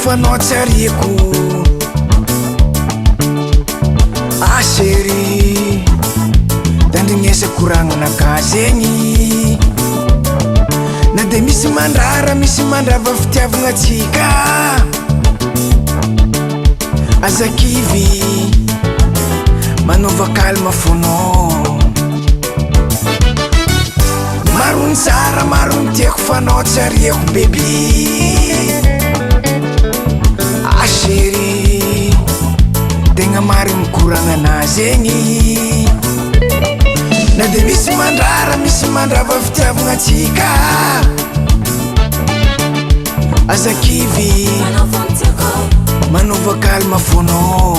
fanao tsariako chéri dandrignesa koragnanaka zegny na de misy mandrara misy mandrava fitiavagna atsika azakivy manova kalma fonao marony tsara marony tiako fanao tsariako bebe chéri tegna marigny koragnana zegny na de misy mandrara misy mandrava fitiavagna atsika azakivy manova kalma fonao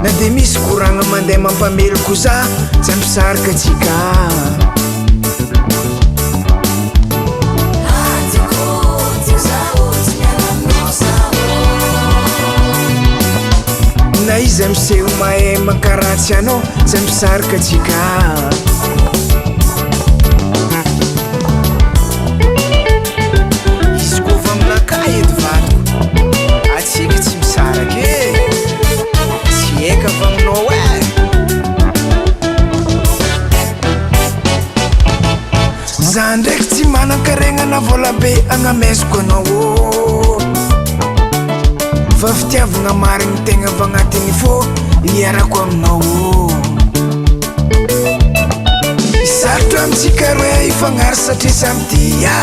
na de misy koragna mandeha mampameloko za tsy ampisarika atsika na izy amseho mahay mankaratsy anao tsy ampisarika atsika izy kofa aminaka edy vatoko atsika tsy misaraka e tsy eka fa aminao za ndraiky tsy manan-karegnana volabe agnameziko anao fa fitiavagna marigny tegna avy agnatigny fô iarako aminao sarotro amitsika roe ifagnary satria samy tia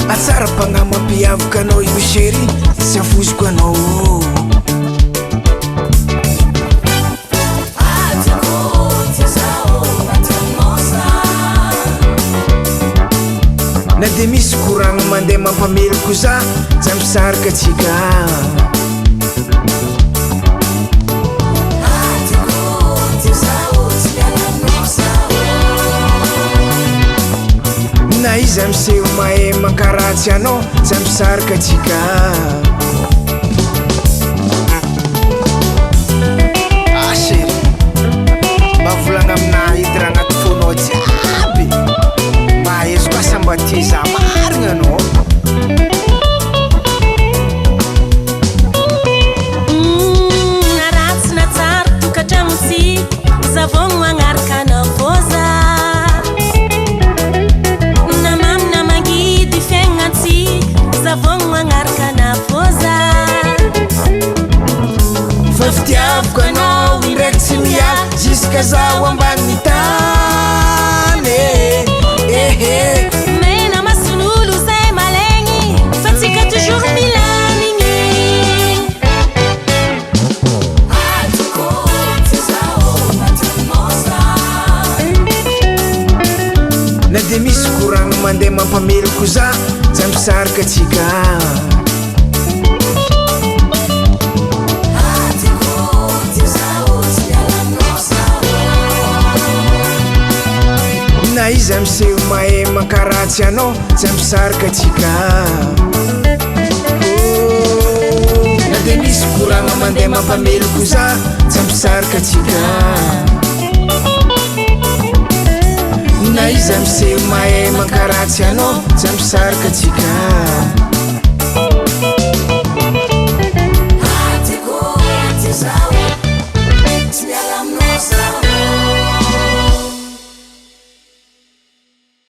atsara mpagnama mpiavaka anao io chéri tsy afosiko anao na de misy koragna mandeha mampameloko za tsy ampisarika atsika na izy amseho mahay mankaratsy anao tsy ampisarika atsika chéri mba volagna amina edy raha agnaty fonao jiaby mahezo koa samba ty za marigna anao naratsy na tsara tokatramotsy zavogno magnaraka navoza namamy na mangidy fiaignatsy zavogno magnaraka navoza fa fitiavako anao indraiky tsy miavy juska zaho ambaniny tany ehe mena mason'olo zay malegny fa tsika toujours milamigny na de misy koragna mandeha mampameloko za tsy ampisarika atsika na izy amseho mahay mankaratsy anao tsy ampisarika atsika na de misy koragna mandeha mampameloko za tsy ampisarika atsika na izy amseho mahay mankaratsy anao tsy ampisarika atsika